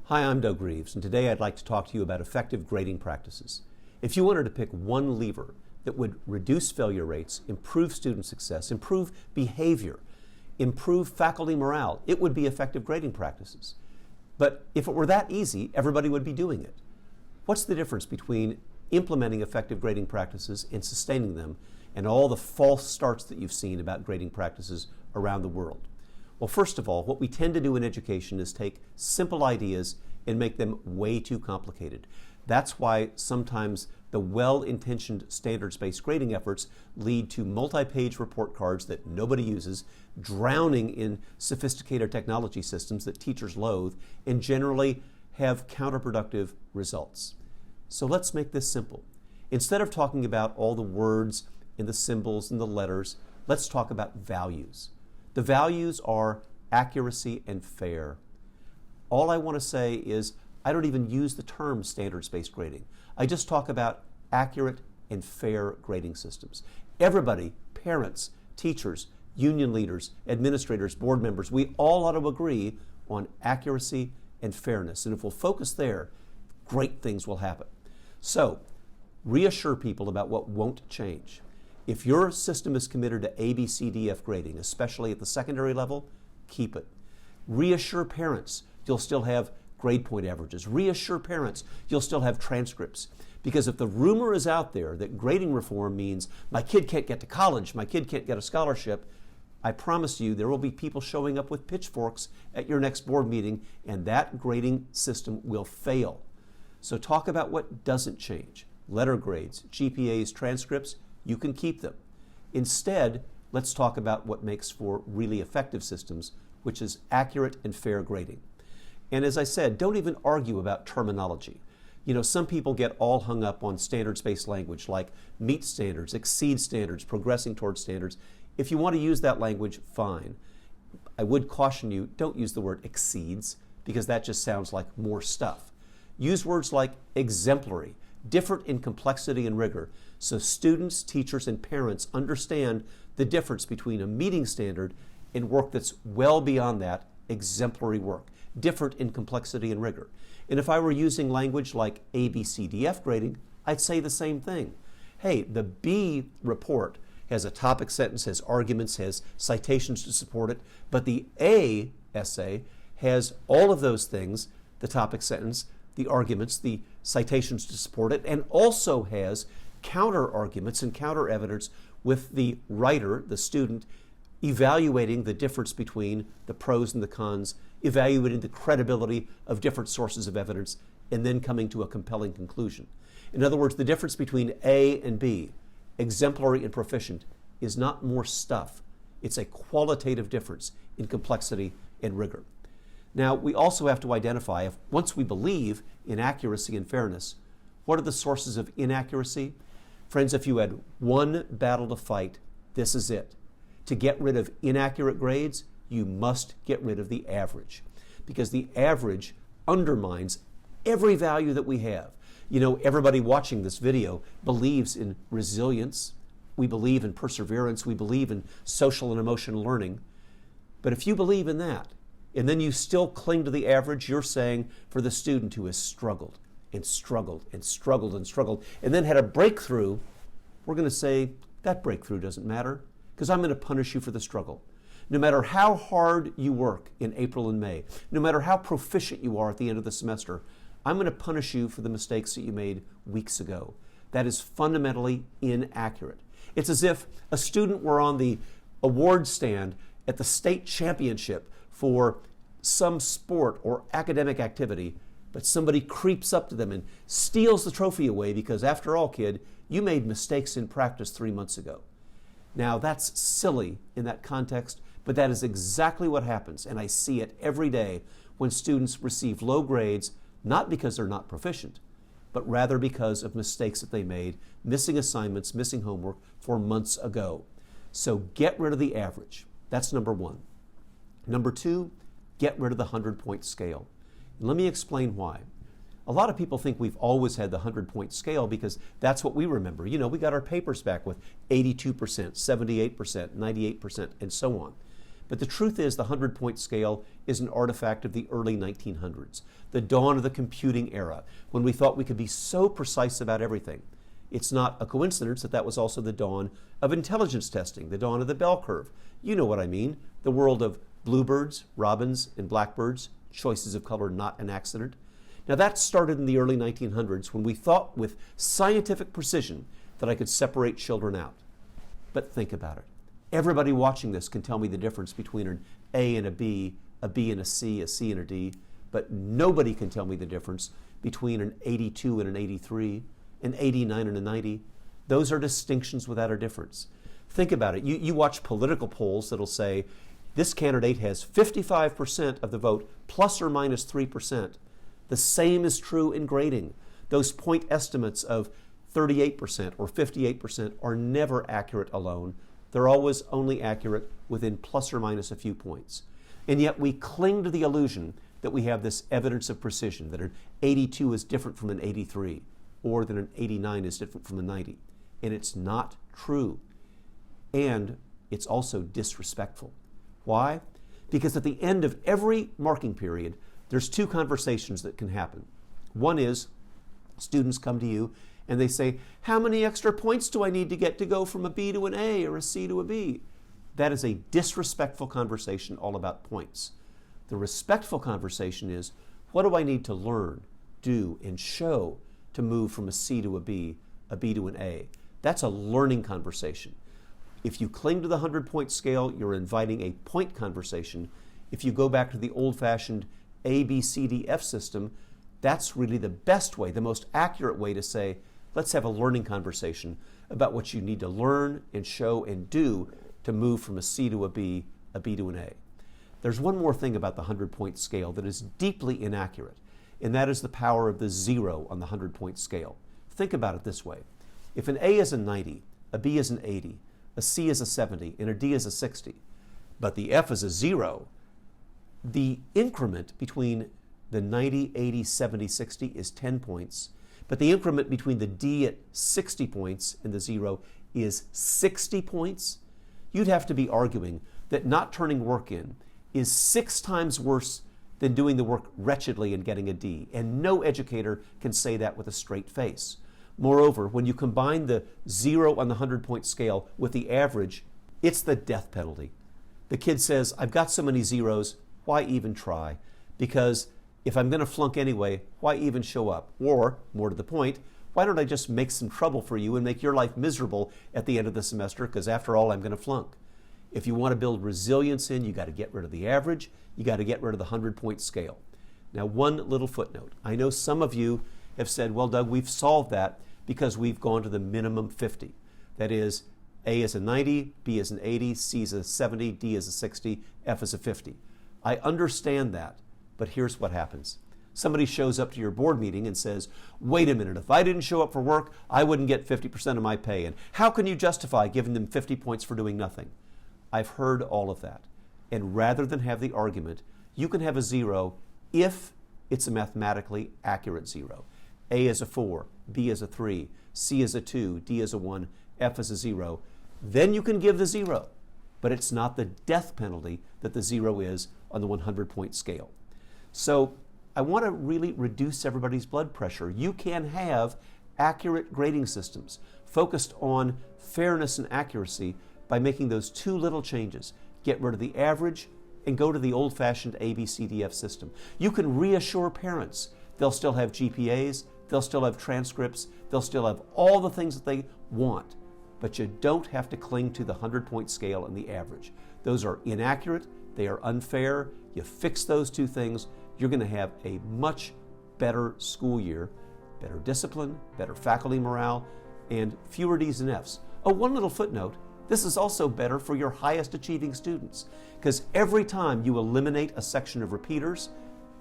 Hi, I'm Doug Reeves, and today I'd like to talk to you about effective grading practices. If you wanted to pick one lever that would reduce failure rates, improve student success, improve behavior, improve faculty morale, it would be effective grading practices. But if it were that easy, everybody would be doing it. What's the difference between implementing effective grading practices and sustaining them, and all the false starts that you've seen about grading practices around the world? Well, first of all, what we tend to do in education is take simple ideas and make them way too complicated. That's why sometimes the well-intentioned standards-based grading efforts lead to multi-page report cards that nobody uses, drowning in sophisticated technology systems that teachers loathe, and generally have counterproductive results. So let's make this simple. Instead of talking about all the words and the symbols and the letters, let's talk about values. The values are accuracy and fair. All I want to say is I don't even use the term standards-based grading. I just talk about accurate and fair grading systems. Everybody, parents, teachers, union leaders, administrators, board members, we all ought to agree on accuracy and fairness. And if we'll focus there, great things will happen. So, reassure people about what won't change. If your system is committed to A, B, C, D, F grading, especially at the secondary level, keep it. Reassure parents you'll still have grade point averages. Reassure parents you'll still have transcripts. Because if the rumor is out there that grading reform means my kid can't get to college, my kid can't get a scholarship, I promise you there will be people showing up with pitchforks at your next board meeting, and that grading system will fail. So talk about what doesn't change. Letter grades, GPAs, transcripts, you can keep them. Instead, let's talk about what makes for really effective systems, which is accurate and fair grading. And as I said, don't even argue about terminology. You know, some people get all hung up on standards-based language like meet standards, exceed standards, progressing towards standards. If you want to use that language, fine. I would caution you, don't use the word exceeds, because that just sounds like more stuff. Use words like exemplary, different in complexity and rigor, so students, teachers, and parents understand the difference between a meeting standard and work that's well beyond that, exemplary work, different in complexity and rigor. And if I were using language like A, B, C, D, F grading, I'd say the same thing. Hey, the B report has a topic sentence, has arguments, has citations to support it, but the A essay has all of those things, the topic sentence, the arguments, the citations to support it, and also has counter arguments and counter evidence with the writer, the student, evaluating the difference between the pros and the cons, evaluating the credibility of different sources of evidence, and then coming to a compelling conclusion. In other words, the difference between A and B, exemplary and proficient, is not more stuff. It's a qualitative difference in complexity and rigor. Now, we also have to identify, once we believe in accuracy and fairness, what are the sources of inaccuracy? Friends, if you had one battle to fight, this is it. To get rid of inaccurate grades, you must get rid of the average, because the average undermines every value that we have. You know, everybody watching this video believes in resilience. We believe in perseverance. We believe in social and emotional learning. But if you believe in that, and then you still cling to the average, you're saying for the student who has struggled and struggled and struggled and struggled and then had a breakthrough, we're going to say that breakthrough doesn't matter because I'm going to punish you for the struggle. No matter how hard you work in April and May, no matter how proficient you are at the end of the semester, I'm going to punish you for the mistakes that you made weeks ago. That is fundamentally inaccurate. It's as if a student were on the award stand at the state championship for some sport or academic activity, but somebody creeps up to them and steals the trophy away because, after all, kid, you made mistakes in practice 3 months ago. Now, that's silly in that context, but that is exactly what happens, and I see it every day when students receive low grades, not because they're not proficient, but rather because of mistakes that they made, missing assignments, missing homework for months ago. So get rid of the average. That's number one. Number two, get rid of the 100-point scale. And let me explain why. A lot of people think we've always had the 100-point scale because that's what we remember. You know, we got our papers back with 82%, 78%, 98%, and so on. But the truth is the 100-point scale is an artifact of the early 1900s, the dawn of the computing era, when we thought we could be so precise about everything. It's not a coincidence that that was also the dawn of intelligence testing, the dawn of the bell curve. You know what I mean, the world of bluebirds, robins, and blackbirds, choices of color not an accident. Now that started in the early 1900s when we thought with scientific precision that I could separate children out. But think about it. Everybody watching this can tell me the difference between an A and a B and a C and a D, but nobody can tell me the difference between an 82 and an 83, an 89 and a 90. Those are distinctions without a difference. Think about it. You watch political polls that'll say, this candidate has 55% of the vote, plus or minus 3%. The same is true in grading. Those point estimates of 38% or 58% are never accurate alone. They're always only accurate within plus or minus a few points. And yet we cling to the illusion that we have this evidence of precision, that an 82 is different from an 83, or that an 89 is different from a 90. And it's not true. And it's also disrespectful. Why? Because at the end of every marking period, there's two conversations that can happen. One is students come to you and they say, how many extra points do I need to get to go from a B to an A or a C to a B? That is a disrespectful conversation all about points. The respectful conversation is, what do I need to learn, do, and show to move from a C to a B to an A? That's a learning conversation. If you cling to the 100-point scale, you're inviting a point conversation. If you go back to the old-fashioned A, B, C, D, F system, that's really the best way, the most accurate way to say, let's have a learning conversation about what you need to learn and show and do to move from a C to a B to an A. There's one more thing about the 100-point scale that is deeply inaccurate, and that is the power of the zero on the 100-point scale. Think about it this way. If an A is a 90, a B is an 80, a C is a 70, and a D is a 60, but the F is a 0, the increment between the 90, 80, 70, 60 is 10 points, but the increment between the D at 60 points and the 0 is 60 points. You'd have to be arguing that not turning work in is 6 times worse than doing the work wretchedly and getting a D, and no educator can say that with a straight face. Moreover, when you combine the 0 on the 100-point scale with the average, it's the death penalty. The kid says, I've got so many zeros, why even try? Because if I'm going to flunk anyway, why even show up? Or, more to the point, why don't I just make some trouble for you and make your life miserable at the end of the semester, because after all, I'm going to flunk. If you want to build resilience in, you got to get rid of the average, you got to get rid of the 100-point scale. Now, one little footnote. I know some of you have said, well, Doug, we've solved that because we've gone to the minimum 50. That is, A is a 90, B is an 80, C is a 70, D is a 60, F is a 50. I understand that, but here's what happens. Somebody shows up to your board meeting and says, wait a minute, if I didn't show up for work, I wouldn't get 50% of my pay. And how can you justify giving them 50 points for doing nothing? I've heard all of that. And rather than have the argument, you can have a 0 if it's a mathematically accurate 0. A is a 4, B is a 3, C is a 2, D is a 1, F is a 0. Then you can give the 0. But it's not the death penalty that the 0 is on the 100-point scale. So I want to really reduce everybody's blood pressure. You can have accurate grading systems focused on fairness and accuracy by making those two little changes. Get rid of the average and go to the old-fashioned ABCDF system. You can reassure parents. They'll still have GPAs, they'll still have transcripts, they'll still have all the things that they want, but you don't have to cling to the 100-point scale and the average. Those are inaccurate, they are unfair. You fix those two things, you're going to have a much better school year, better discipline, better faculty morale, and fewer D's and F's. Oh, one little footnote. This is also better for your highest achieving students, because every time you eliminate a section of repeaters,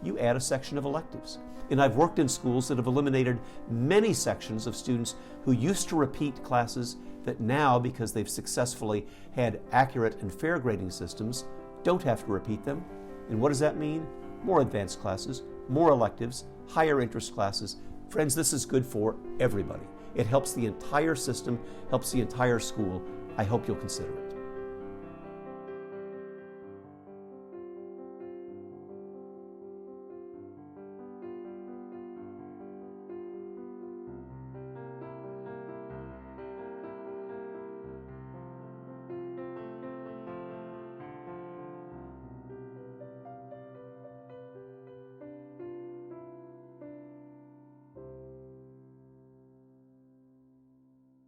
you add a section of electives. And I've worked in schools that have eliminated many sections of students who used to repeat classes that now, because they've successfully had accurate and fair grading systems, don't have to repeat them. And what does that mean? More advanced classes, more electives, higher interest classes. Friends, this is good for everybody. It helps the entire system, helps the entire school. I hope you'll consider it.